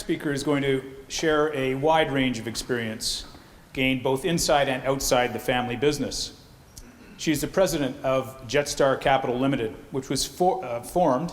speaker is going to share a wide range of experience gained both inside and outside the family business. She's the president of Jetstar Capital Limited, which was formed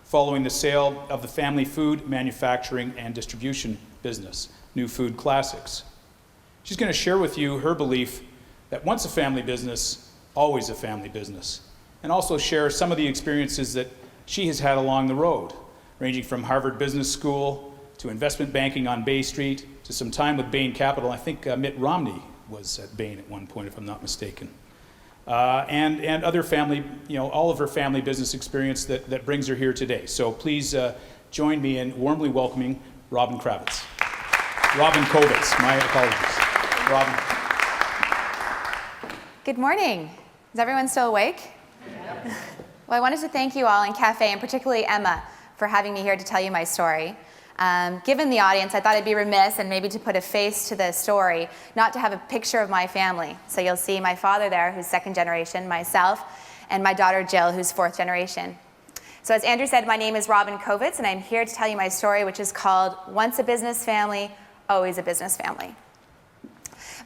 following the sale of the family food manufacturing and distribution business, New Food Classics. She's going to share with you her belief that once a family business, always a family business, and also share some of the experiences that she has had along the road, ranging from Harvard Business School to investment banking on Bay Street to some time with Bain Capital. I think Mitt Romney was at Bain at one point, if I'm not mistaken. And other family, all of her family business experience that brings her here today. So please join me in warmly welcoming Robin Kovitz. Robin Kovitz, my apologies. Robin. Good morning. Is everyone still awake? Yeah. Well, I wanted to thank you all in Cafe, and particularly Emma, for having me here to tell you my story. Given the audience, I thought I'd be remiss and maybe to put a face to the story, not to have a picture of my family. So you'll see my father there, who's second generation, myself, and my daughter Jill, who's fourth generation. So as Andrew said, my name is Robin Kovitz, and I'm here to tell you my story, which is called Once a Business Family, Always a Business Family.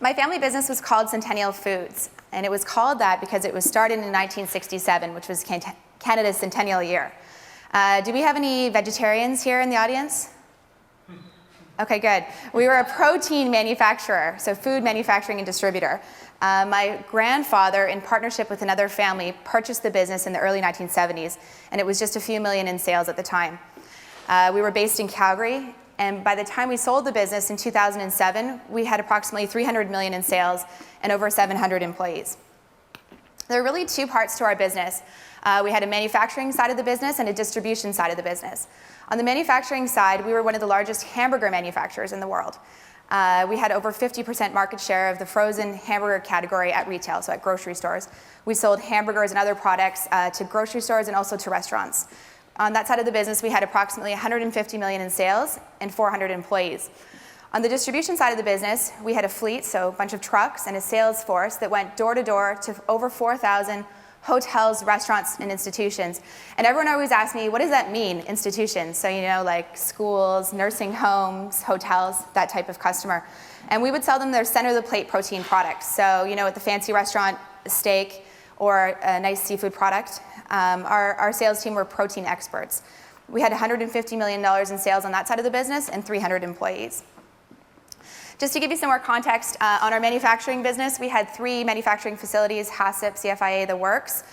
My family business was called Centennial Foods, and it was called that because it was started in 1967, which was Canada's centennial year. Do we have any vegetarians here in the audience? Okay, good. We were a protein manufacturer, so food manufacturing and distributor. My grandfather, in partnership with another family, purchased the business in the early 1970s, and it was just a few million in sales at the time. We were based in Calgary, and by the time we sold the business in 2007, we had approximately 300 million in sales and over 700 employees. There are really two parts to our business. We had a manufacturing side of the business and a distribution side of the business. On the manufacturing side, we were one of the largest hamburger manufacturers in the world. We had over 50% market share of the frozen hamburger category at retail, so at grocery stores. We sold hamburgers and other products to grocery stores and also to restaurants. On that side of the business, we had approximately 150 million in sales and 400 employees. On the distribution side of the business, we had a fleet, so a bunch of trucks and a sales force that went door to door to over 4,000 hotels, restaurants, and institutions. And everyone always asks me, what does that mean, institutions? So, like schools, nursing homes, hotels, that type of customer. And we would sell them their center-of-the-plate protein products. So, at the fancy restaurant, a steak or a nice seafood product, our sales team were protein experts. We had $150 million in sales on that side of the business and 300 employees. Just to give you some more context, on our manufacturing business, we had 3 manufacturing facilities, HACCP, CFIA, the works,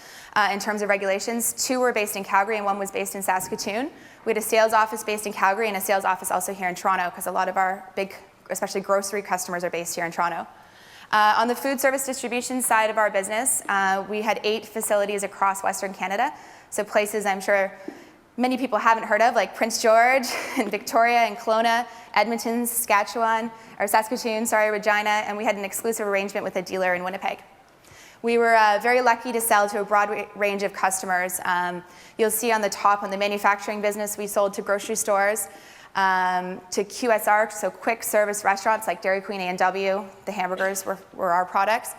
in terms of regulations. 2 were based in Calgary and 1 was based in Saskatoon. We had a sales office based in Calgary and a sales office also here in Toronto, because a lot of our big, especially grocery customers, are based here in Toronto. On the food service distribution side of our business, we had 8 facilities across Western Canada, so places I'm sure many people haven't heard of, like Prince George and Victoria and Kelowna, Edmonton, Saskatoon, Regina, and we had an exclusive arrangement with a dealer in Winnipeg. We were very lucky to sell to a broad range of customers. You'll see on the top, on the manufacturing business, we sold to grocery stores, to QSR, so quick service restaurants like Dairy Queen, A&W. The hamburgers were our products.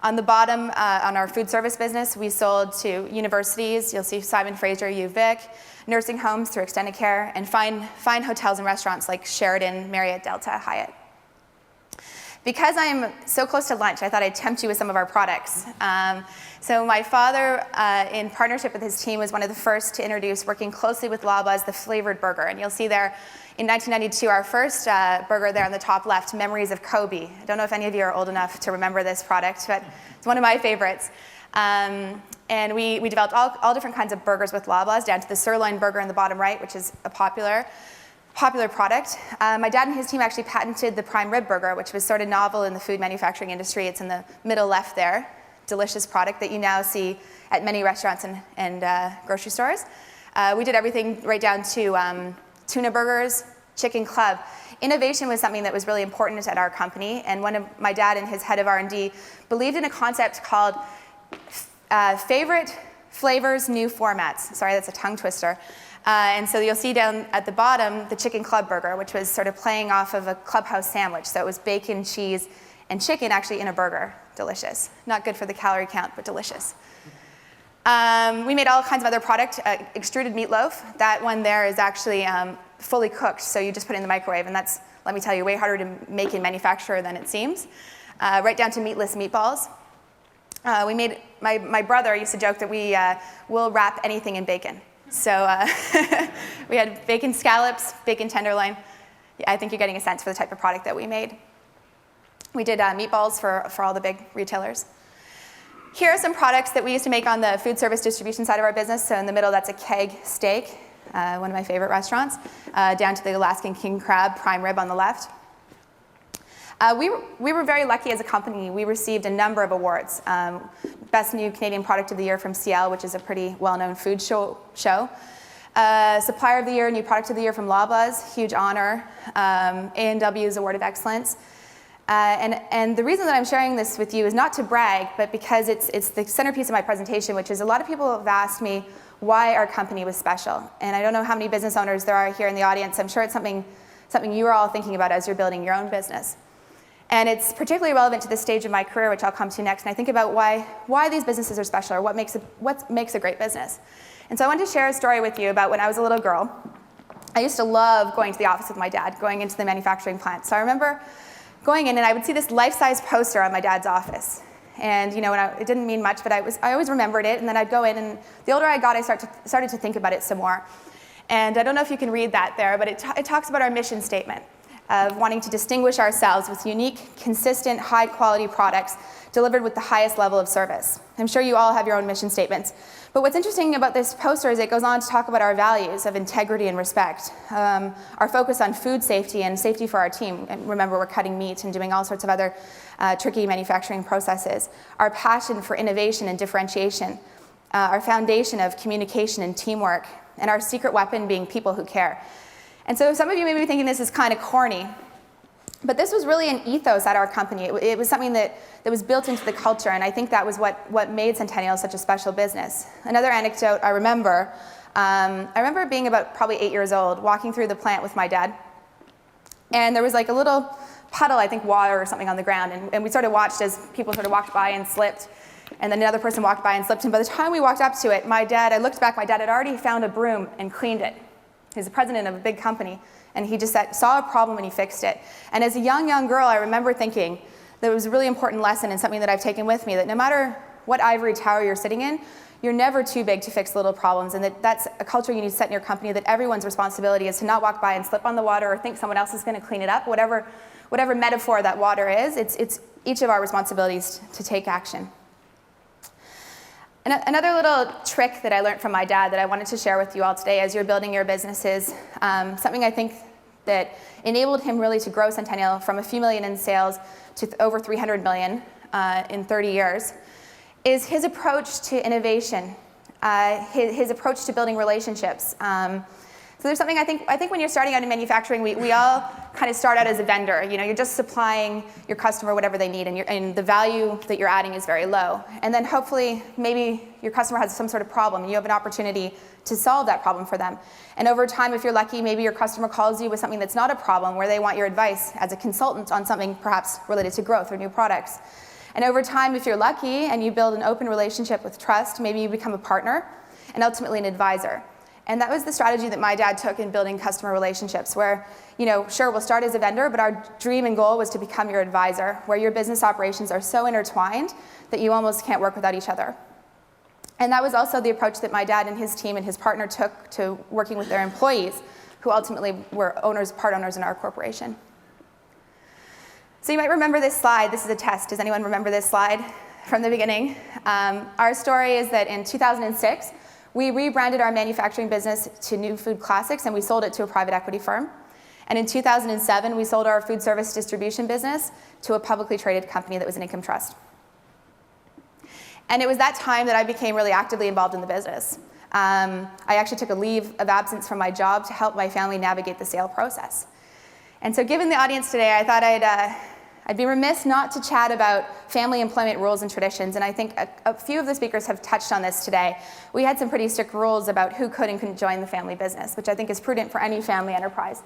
On the bottom, on our food service business, we sold to universities. You'll see Simon Fraser, UVic, nursing homes through extended care, and fine hotels and restaurants like Sheraton, Marriott, Delta, Hyatt. Because I am so close to lunch, I thought I'd tempt you with some of our products. So my father, in partnership with his team, was one of the first to introduce, working closely with Loblaws, the flavored burger. And you'll see there, in 1992, our first burger there on the top left, Memories of Kobe. I don't know if any of you are old enough to remember this product, but it's one of my favorites. And we developed all different kinds of burgers with Loblaws, down to the sirloin burger in the bottom right, which is a popular product. My dad and his team actually patented the prime rib burger, which was sort of novel in the food manufacturing industry. It's in the middle left there. Delicious product that you now see at many restaurants and grocery stores. We did everything right down to tuna burgers, chicken club. Innovation was something that was really important at our company, and my dad and his head of R&D believed in a concept called favorite flavors, new formats. Sorry, that's a tongue twister. And so you'll see down at the bottom the chicken club burger, which was sort of playing off of a clubhouse sandwich. So it was bacon, cheese, and chicken actually in a burger. Delicious. Not good for the calorie count, but delicious. We made all kinds of other product. Extruded meatloaf. That one there is actually fully cooked, so you just put it in the microwave, and that's, let me tell you, way harder to make and manufacture than it seems. Right down to meatless meatballs. My brother used to joke that we will wrap anything in bacon. So we had bacon scallops, bacon tenderloin. Yeah, I think you're getting a sense for the type of product that we made. We did meatballs for all the big retailers. Here are some products that we used to make on the food service distribution side of our business. So in the middle, that's a keg steak, one of my favorite restaurants, down to the Alaskan king crab prime rib on the left. We were very lucky as a company. We received a number of awards. Best New Canadian Product of the Year from CL, which is a pretty well-known food show. Supplier of the Year, New Product of the Year from Loblaws, huge honor. A&W's Award of Excellence. And the reason that I'm sharing this with you is not to brag, but because it's the centerpiece of my presentation, which is a lot of people have asked me why our company was special. And I don't know how many business owners there are here in the audience. I'm sure it's something you are all thinking about as you're building your own business. And it's particularly relevant to this stage of my career, which I'll come to next. And I think about why these businesses are special, or what makes a great business. And so I wanted to share a story with you about when I was a little girl. I used to love going to the office with my dad, going into the manufacturing plant. So I remember going in, and I would see this life-size poster on my dad's office. And it didn't mean much, but I always remembered it. And then I'd go in, and the older I got, I started to think about it some more. And I don't know if you can read that there, but it talks about our mission statement of wanting to distinguish ourselves with unique, consistent, high-quality products delivered with the highest level of service. I'm sure you all have your own mission statements. But what's interesting about this poster is it goes on to talk about our values of integrity and respect, our focus on food safety and safety for our team. And remember, we're cutting meat and doing all sorts of other tricky manufacturing processes. Our passion for innovation and differentiation, our foundation of communication and teamwork, and our secret weapon being people who care. And so some of you may be thinking this is kind of corny, but this was really an ethos at our company. It was something that was built into the culture, and I think that was what made Centennial such a special business. Another anecdote I remember being about probably 8 years old, walking through the plant with my dad, and there was like a little puddle, I think water or something on the ground, and we sort of watched as people sort of walked by and slipped, and then another person walked by and slipped, and by the time we walked up to it, I looked back, my dad had already found a broom and cleaned it. He's the president of a big company, and he just saw a problem and he fixed it. And as a young girl, I remember thinking that it was a really important lesson and something that I've taken with me, that no matter what ivory tower you're sitting in, you're never too big to fix little problems, and that's a culture you need to set in your company, that everyone's responsibility is to not walk by and slip on the water or think someone else is going to clean it up. Whatever metaphor that water is, it's each of our responsibilities to take action. Another little trick that I learned from my dad that I wanted to share with you all today as you're building your businesses, something I think that enabled him really to grow Centennial from a few million in sales to over 300 million in 30 years, is his approach to innovation, his approach to building relationships. So there's something I think when you're starting out in manufacturing, we all kind of start out as a vendor. You're just supplying your customer whatever they need, and the value that you're adding is very low. And then hopefully, maybe your customer has some sort of problem, and you have an opportunity to solve that problem for them. And over time, if you're lucky, maybe your customer calls you with something that's not a problem, where they want your advice as a consultant on something perhaps related to growth or new products. And over time, if you're lucky and you build an open relationship with trust, maybe you become a partner and ultimately an advisor. And that was the strategy that my dad took in building customer relationships, where, sure, we'll start as a vendor, but our dream and goal was to become your advisor, where your business operations are so intertwined that you almost can't work without each other. And that was also the approach that my dad and his team and his partner took to working with their employees, who ultimately were part owners in our corporation. So you might remember this slide. This is a test. Does anyone remember this slide from the beginning? Our story is that in 2006, we rebranded our manufacturing business to New Food Classics, and we sold it to a private equity firm. And in 2007, we sold our food service distribution business to a publicly traded company that was an income trust. And it was that time that I became really actively involved in the business. I actually took a leave of absence from my job to help my family navigate the sale process. And so given the audience today, I thought I'd be remiss not to chat about family employment rules and traditions, and I think a few of the speakers have touched on this today. We had some pretty strict rules about who could and couldn't join the family business, which I think is prudent for any family enterprise.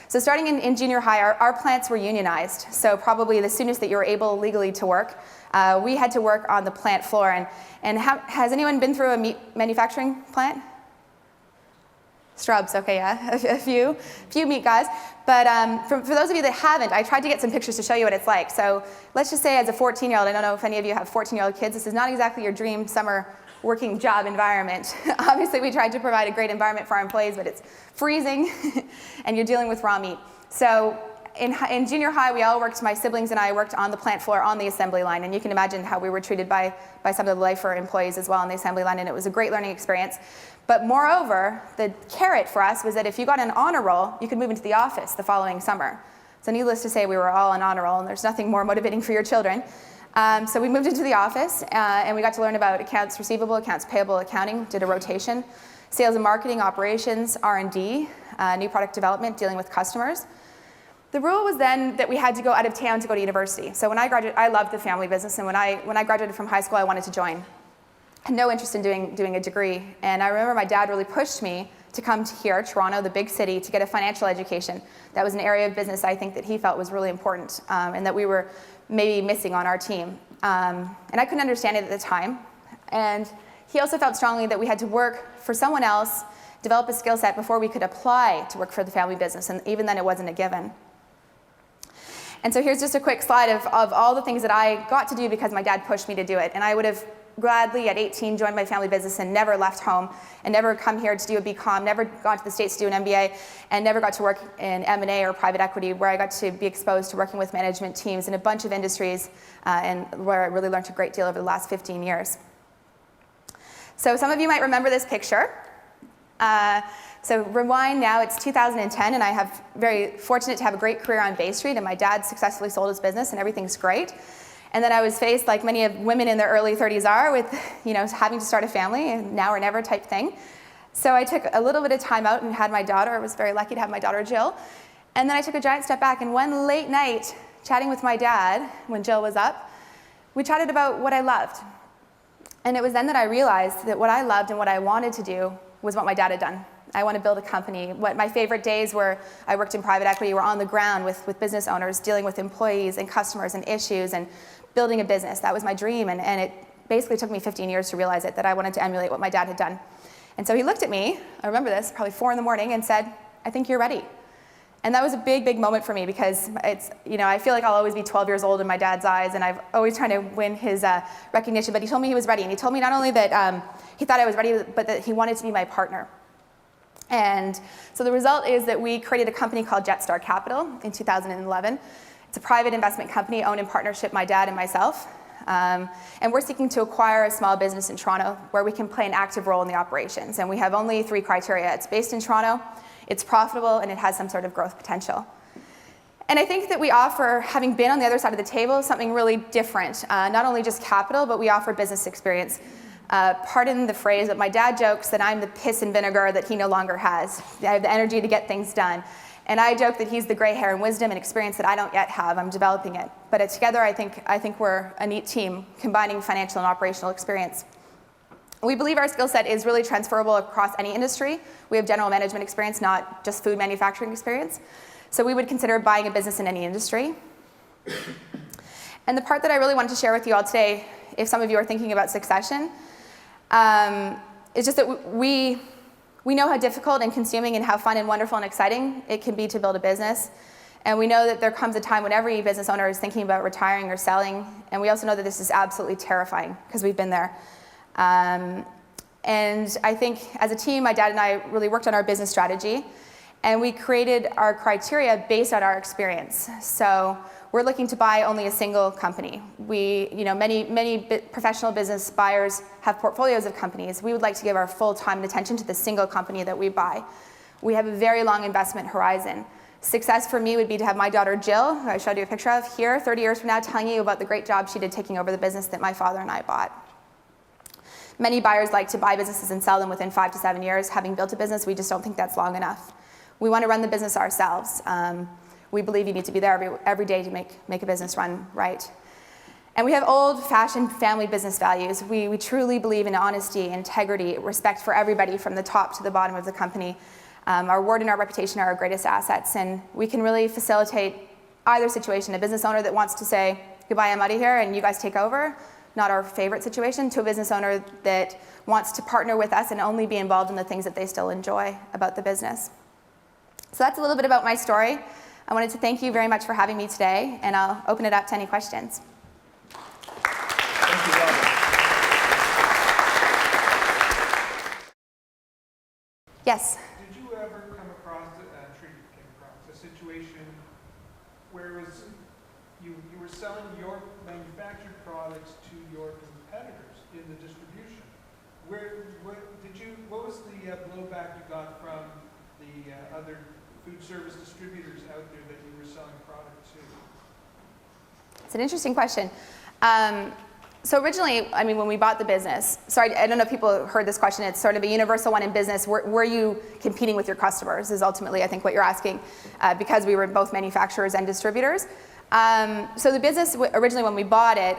So starting in junior high, our plants were unionized, so probably the soonest that you were able legally to work, we had to work on the plant floor. And has anyone been through a meat manufacturing plant? Strubs, okay, yeah, a few meat guys. But for those of you that haven't, I tried to get some pictures to show you what it's like. So let's just say as a 14-year-old, I don't know if any of you have 14-year-old kids, this is not exactly your dream summer working job environment. Obviously, we tried to provide a great environment for our employees, but it's freezing, and you're dealing with raw meat. So in junior high, we all worked, my siblings and I worked on the plant floor on the assembly line, and you can imagine how we were treated by some of the lifer employees as well on the assembly line, and it was a great learning experience. But moreover, the carrot for us was that if you got an honor roll, you could move into the office the following summer. So needless to say, we were all on honor roll, and there's nothing more motivating for your children. So we moved into the office, and we got to learn about accounts receivable, accounts payable, accounting, did a rotation, sales and marketing, operations, R&D, new product development, dealing with customers. The rule was then that we had to go out of town to go to university. So when I graduated, I loved the family business, and when I graduated from high school, I wanted to join. I had no interest in doing a degree, and I remember my dad really pushed me to come to here, Toronto, the big city, to get a financial education. That was an area of business I think that he felt was really important, and that we were maybe missing on our team. And I couldn't understand it at the time. And he also felt strongly that we had to work for someone else, develop a skill set before we could apply to work for the family business, and even then it wasn't a given. And so here's just a quick slide of all the things that I got to do because my dad pushed me to do it. And I would have gladly at 18 joined my family business and never left home, and never come here to do a BCom, never gone to the States to do an MBA, and never got to work in M&A or private equity, where I got to be exposed to working with management teams in a bunch of industries, and where I really learned a great deal over the last 15 years. So some of you might remember this picture. So rewind now, it's 2010, and I have very fortunate to have a great career on Bay Street, and my dad successfully sold his business, and everything's great. And then I was faced, like many of women in their early 30s are, with having to start a family, and now or never type thing. So I took a little bit of time out and had my daughter. I was very lucky to have my daughter, Jill. And then I took a giant step back, and one late night, chatting with my dad, when Jill was up, we chatted about what I loved. And it was then that I realized that what I loved and what I wanted to do was what my dad had done. I want to build a company. What my favorite days were, I worked in private equity, were on the ground with business owners, dealing with employees and customers and issues, and building a business. That was my dream, and it basically took me 15 years to realize it, that I wanted to emulate what my dad had done. And so he looked at me, I remember this, probably 4 in the morning, and said, "I think you're ready." And that was a big, big moment for me, because it's, I feel like I'll always be 12 years old in my dad's eyes, and I've always trying to win his recognition, but he told me he was ready, and he told me not only that he thought I was ready, but that he wanted to be my partner. And so the result is that we created a company called Jetstar Capital in 2011. It's a private investment company owned in partnership, my dad and myself. And we're seeking to acquire a small business in Toronto where we can play an active role in the operations. And we have only 3 criteria. It's based in Toronto, it's profitable, and it has some sort of growth potential. And I think that we offer, having been on the other side of the table, something really different. Not only just capital, but we offer business experience. Pardon the phrase, but my dad jokes that I'm the piss and vinegar that he no longer has. I have the energy to get things done. And I joke that he's the gray hair and wisdom and experience that I don't yet have. I'm developing it. But together, I think we're a neat team, combining financial and operational experience. We believe our skill set is really transferable across any industry. We have general management experience, not just food manufacturing experience. So we would consider buying a business in any industry. And the part that I really wanted to share with you all today, if some of you are thinking about succession, is just that we know how difficult and consuming and how fun and wonderful and exciting it can be to build a business. And we know that there comes a time when every business owner is thinking about retiring or selling. And we also know that this is absolutely terrifying, because we've been there. And I think as a team, my dad and I really worked on our business strategy, and we created our criteria based on our experience. So we're looking to buy only a single company. Many professional business buyers have portfolios of companies. We would like to give our full time and attention to the single company that we buy. We have a very long investment horizon. Success for me would be to have my daughter Jill, who I showed you a picture of here, 30 years from now, telling you about the great job she did taking over the business that my father and I bought. Many buyers like to buy businesses and sell them within 5 to 7 years. Having built a business, we just don't think that's long enough. We want to run the business ourselves. We believe you need to be there every day to make a business run right. And we have old-fashioned family business values. We truly believe in honesty, integrity, respect for everybody from the top to the bottom of the company. Our word and our reputation are our greatest assets, and we can really facilitate either situation. A business owner that wants to say, "Goodbye, I'm out of here, and you guys take over," not our favorite situation, to a business owner that wants to partner with us and only be involved in the things that they still enjoy about the business. So that's a little bit about my story. I wanted to thank you very much for having me today, and I'll open it up to any questions. Thank you, Robert. Yes? Did you ever come across a situation where you were selling your manufactured products to your competitors in the distribution? What was the blowback you got from the other food service distributors out there that you were selling product to? It's an interesting question. So originally, I mean, when we bought the business, sorry, I don't know if people heard this question, it's sort of a universal one in business. Were you competing with your customers is ultimately, I think, what you're asking, because we were both manufacturers and distributors. So the business, originally when we bought it,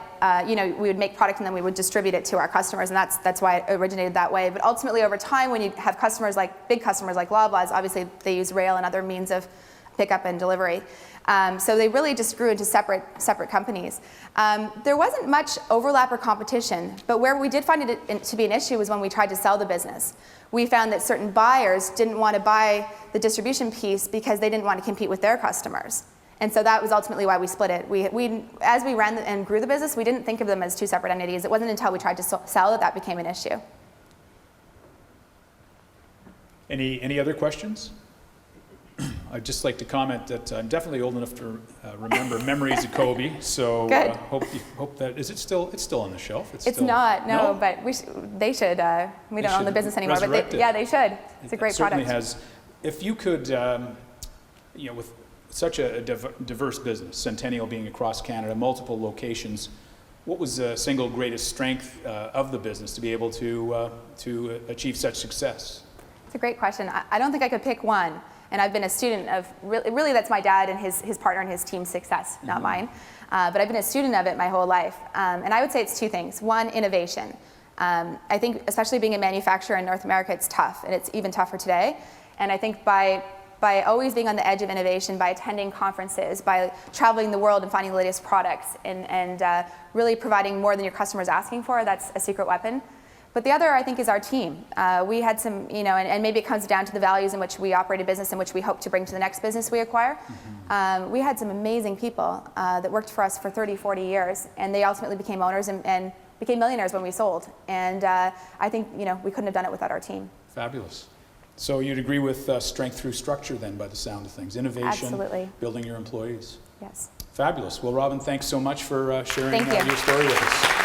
we would make product and then we would distribute it to our customers, and that's why it originated that way. But ultimately, over time, when you have customers like, big customers like Loblaws, obviously they use rail and other means of pickup and delivery. So they really just grew into separate companies. There wasn't much overlap or competition, but where we did find it to be an issue was when we tried to sell the business. We found that certain buyers didn't want to buy the distribution piece because they didn't want to compete with their customers. And so that was ultimately why we split it. As we ran and grew the business, we didn't think of them as two separate entities. It wasn't until we tried to sell that became an issue. Any other questions? I'd just like to comment that I'm definitely old enough to remember memories of Kobe. So hope that it's still on the shelf. It's not, no, but they should. We don't own the buceness anymore, but they should. It's a great product. Certainly has. If you could, with such a diverse business, Centennial being across Canada, multiple locations, what was the single greatest strength of the business to be able to achieve such success? It's a great question. I don't think I could pick one. And I've been a student of, really that's my dad and his partner and his team's success, not mine. But I've been a student of it my whole life. And I would say it's two things. One, innovation. I think especially being a manufacturer in North America, it's tough, and it's even tougher today. And I think by always being on the edge of innovation, by attending conferences, by traveling the world and finding the latest products, and really providing more than your customer's asking for, that's a secret weapon. But the other, I think, is our team. We had some, and maybe it comes down to the values in which we operate a business in which we hope to bring to the next business we acquire. We had some amazing people that worked for us for 30, 40 years, and they ultimately became owners and became millionaires when we sold. And I think, we couldn't have done it without our team. Fabulous. So you'd agree with strength through structure then, by the sound of things. Innovation, absolutely. Building your employees. Yes. Fabulous. Well, Robin, thanks so much for sharing your story with us.